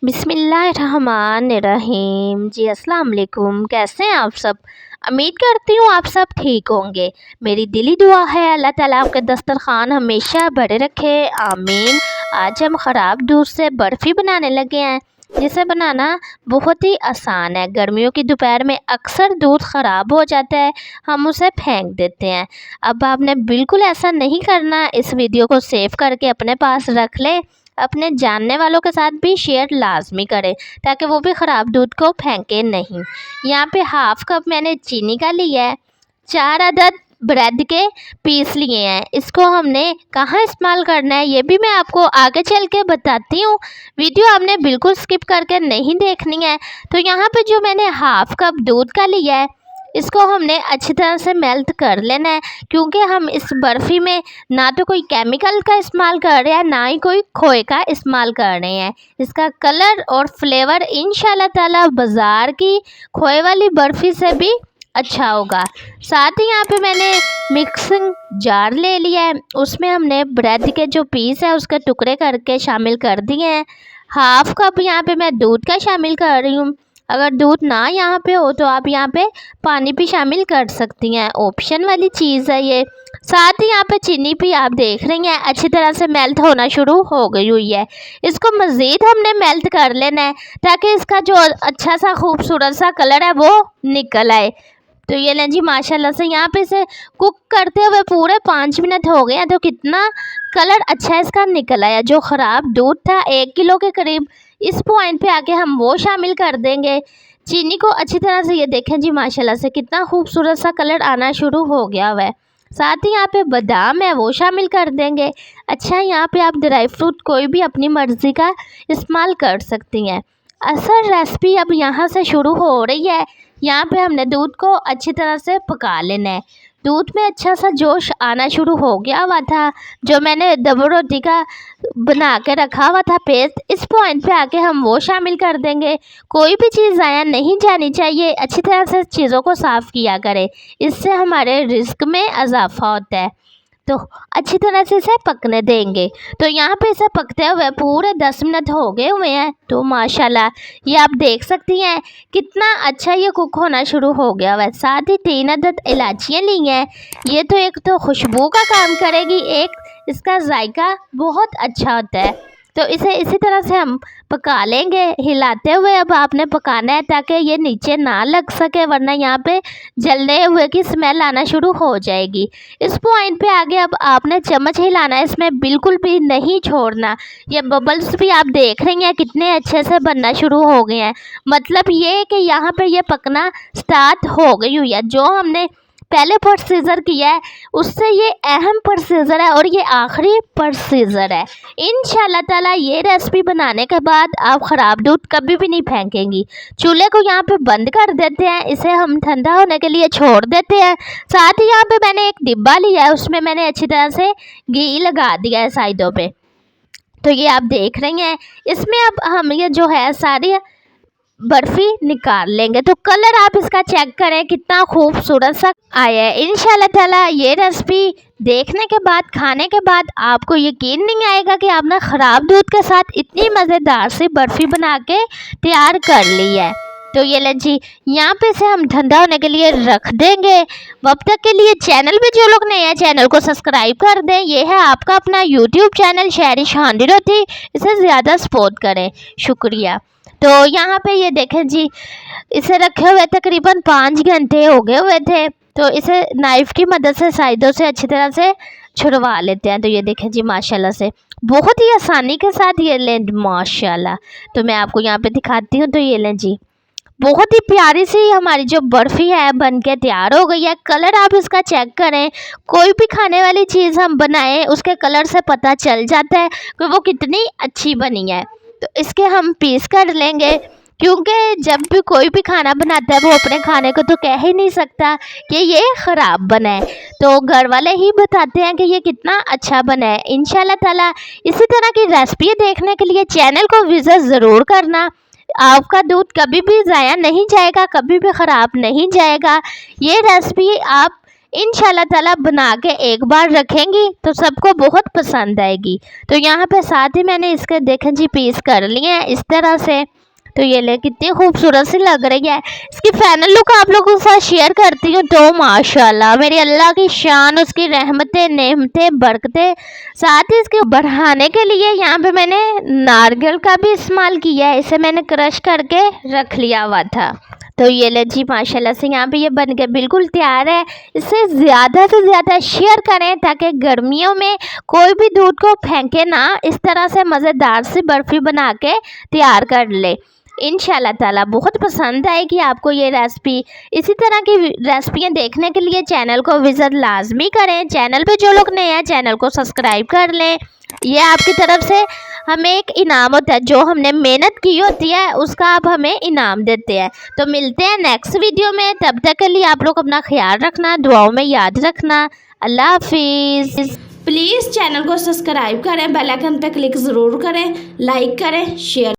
बिस्मिल्लाहिर्रहमानिर्रहीम। जी अस्सलाम वालेकुम। कैसे हैं आप सब? उम्मीद करती हूँ आप सब ठीक होंगे। मेरी दिली दुआ है अल्लाह ताला आपके दस्तरखान हमेशा भरे रखे, आमीन। आज हम ख़राब दूध से बर्फ़ी बनाने लगे हैं, जिसे बनाना बहुत ही आसान है। गर्मियों की दोपहर में अक्सर दूध ख़राब हो जाता है, हम उसे फेंक देते हैं। अब आपने बिल्कुल ऐसा नहीं करना। इस वीडियो को सेव करके अपने पास रख लें, अपने जानने वालों के साथ भी शेयर लाजमी करें ताकि वो भी ख़राब दूध को फेंके नहीं। यहाँ पे हाफ़ कप मैंने चीनी का लिया है, 4 अदद ब्रेड के पीस लिए हैं। इसको हमने कहाँ इस्तेमाल करना है ये भी मैं आपको आगे चल के बताती हूँ। वीडियो आपने बिल्कुल स्किप करके नहीं देखनी है। तो यहाँ पे जो मैंने हाफ़ कप दूध का लिया है, इसको हमने अच्छी तरह से मेल्ट कर लेना है, क्योंकि हम इस बर्फ़ी में ना तो कोई केमिकल का इस्तेमाल कर रहे हैं, ना ही कोई खोए का इस्तेमाल कर रहे हैं। इसका कलर और फ्लेवर इंशाल्लाह ताला बाज़ार की खोए वाली बर्फ़ी से भी अच्छा होगा। साथ ही यहाँ पे मैंने मिक्सिंग जार ले लिया है, उसमें हमने ब्रेड के जो पीस है उसके टुकड़े करके शामिल कर दिए हैं। हाफ़ कप यहाँ पे मैं दूध का शामिल कर रही हूँ। अगर दूध ना यहाँ पे हो तो आप यहाँ पे पानी भी शामिल कर सकती हैं, ऑप्शन वाली चीज़ है ये। साथ ही यहाँ पे चीनी भी आप देख रही हैं अच्छी तरह से मेल्ट होना शुरू हो गई हुई है। इसको मज़ीद हमने मेल्ट कर लेना है ताकि इसका जो अच्छा सा खूबसूरत सा कलर है वो निकल आए। तो ये लें जी, माशाल्लाह से यहाँ पे इसे कुक करते हुए पूरे 5 मिनट हो गए हैं, तो कितना कलर अच्छा इसका निकल आया। जो ख़राब दूध था 1 किलो के करीब, इस पॉइंट पे आके हम वो शामिल कर देंगे। चीनी को अच्छी तरह से, ये देखें जी माशाल्लाह से कितना खूबसूरत सा कलर आना शुरू हो गया हुआ है। साथ ही यहाँ पे बादाम है वो शामिल कर देंगे। अच्छा, यहाँ पे आप ड्राई फ्रूट कोई भी अपनी मर्ज़ी का इस्तेमाल कर सकती हैं। असल रेसिपी अब यहाँ से शुरू हो रही है। यहाँ पे हमने दूध को अच्छी तरह से पका लेना है। दूध में अच्छा सा जोश आना शुरू हो गया हुआ था, जो मैंने डबल रोटी का बना के रखा हुआ था पेस्ट, इस पॉइंट पे आके हम वो शामिल कर देंगे। कोई भी चीज़ ज़ाया नहीं जानी चाहिए, अच्छी तरह से चीज़ों को साफ़ किया करें, इससे हमारे रिस्क में इजाफा होता है। तो अच्छी तरह से इसे पकने देंगे। तो यहाँ पे इसे पकते हुए पूरे 10 मिनट हो गए हुए हैं। तो माशाल्लाह ये आप देख सकती हैं कितना अच्छा ये कुक होना शुरू हो गया हुआ है। साथ ही 3 अदद इलायचियाँ ली हैं, ये तो एक तो खुशबू का काम करेगी, एक इसका जायका बहुत अच्छा होता है। तो इसे इसी तरह से हम पका लेंगे हिलाते हुए। अब आपने पकाना है ताकि ये नीचे ना लग सके, वरना यहाँ पे जलने हुए की स्मेल आना शुरू हो जाएगी। इस पॉइंट पे आगे अब आपने चम्मच हिलाना है, इसमें बिल्कुल भी नहीं छोड़ना। ये बबल्स भी आप देख रही हैं कितने अच्छे से बनना शुरू हो गए हैं। मतलब ये कि यहाँ पे ये पकना स्टार्ट हो गई हुई है। जो हमने पहले प्रोसीजर किया है उससे ये अहम प्रोसीजर है और ये आखिरी प्रोसीजर है। इंशाल्लाह ताला ये रेसिपी बनाने के बाद आप ख़राब दूध कभी भी नहीं फेंकेंगी। चूल्हे को यहाँ पे बंद कर देते हैं, इसे हम ठंडा होने के लिए छोड़ देते हैं। साथ ही यहाँ पे मैंने एक डिब्बा लिया है, उसमें मैंने अच्छी तरह से घी लगा दिया है साइडों पे। तो ये आप देख रही हैं, इसमें अब हम ये जो है सारी बर्फ़ी निकाल लेंगे। तो कलर आप इसका चेक करें कितना खूबसूरत सा आया है। इंशाल्लाह ताला ये रेसिपी देखने के बाद, खाने के बाद आपको यकीन नहीं आएगा कि आपने ख़राब दूध के साथ इतनी मज़ेदार सी बर्फ़ी बना के तैयार कर ली है। तो ये लें जी, यहाँ पे से हम ठंडा होने के लिए रख देंगे। तब तक के लिए चैनल पे जो लोग नए हैं चैनल को सब्सक्राइब कर दें। ये है आपका अपना यूट्यूब चैनल शहरी शांडी रोटी, इसे ज़्यादा सपोर्ट करें, शुक्रिया। तो यहाँ पे ये देखें जी, इसे रखे हुए तकरीबन 5 घंटे हो गए हुए थे। तो इसे नाइफ़ की मदद से साइडों से अच्छी तरह से छुड़वा लेते हैं। तो ये देखें जी माशाल्लाह से बहुत ही आसानी के साथ ये लें माशाल्लाह। तो मैं आपको यहाँ पे दिखाती हूँ। तो ये लें जी, बहुत ही प्यारी सी हमारी जो बर्फ़ी है बन के तैयार हो गई है। कलर आप इसका चेक करें, कोई भी खाने वाली चीज़ हम बनाएं उसके कलर से पता चल जाता है कि वो कितनी अच्छी बनी है। तो इसके हम पीस कर लेंगे, क्योंकि जब भी कोई भी खाना बनाता है वो अपने खाने को तो कह ही नहीं सकता कि ये ख़राब बना है, तो घर वाले ही बताते हैं कि ये कितना अच्छा बना है। इंशाल्लाह ताला इसी तरह की रेसिपी देखने के लिए चैनल को विज़िट ज़रूर करना। आपका दूध कभी भी ज़ाया नहीं जाएगा, कभी भी ख़राब नहीं जाएगा। ये रेसिपी आप इंशाल्लाह ताला बना के एक बार रखेंगी तो सबको बहुत पसंद आएगी। तो यहाँ पे साथ ही मैंने इसके देखें जी पीस कर लिए हैं इस तरह से। तो ये ले कितनी खूबसूरत सी लग रही है। इसकी फाइनल लुक आप लोगों के साथ शेयर करती हूँ। तो माशाल्लाह मेरी अल्लाह की शान, उसकी रहमतें नेमतें बरकतें, साथ ही इसके बढ़ाने के लिए यहाँ पे मैंने नारियल का भी इस्तेमाल किया है। इसे मैंने क्रश करके रख लिया हुआ था। तो ये ले जी माशाल्लाह से यहाँ पे ये बन के बिल्कुल तैयार है। इसे ज़्यादा से ज़्यादा शेयर करें ताकि गर्मियों में कोई भी दूध को फेंके ना। इस तरह से मज़ेदार सी बर्फ़ी बना के तैयार कर ले। इंशाल्लाह ताला बहुत पसंद आएगी आपको ये रेसिपी। इसी तरह की रेसिपियाँ देखने के लिए चैनल को विज़िट लाजमी करें। चैनल पे जो लोग नए हैं चैनल को सब्सक्राइब कर लें। ये आपकी तरफ से हमें एक इनाम होता है, जो हमने मेहनत की होती है उसका आप हमें इनाम देते हैं। तो मिलते हैं नेक्स्ट वीडियो में, तब तक के लिए आप लोग अपना ख्याल रखना, दुआओं में याद रखना। अल्लाह हाफिज़। प्लीज़ चैनल को सब्सक्राइब करें, बेल आइकन पे क्लिक ज़रूर करें, लाइक करें, शेयर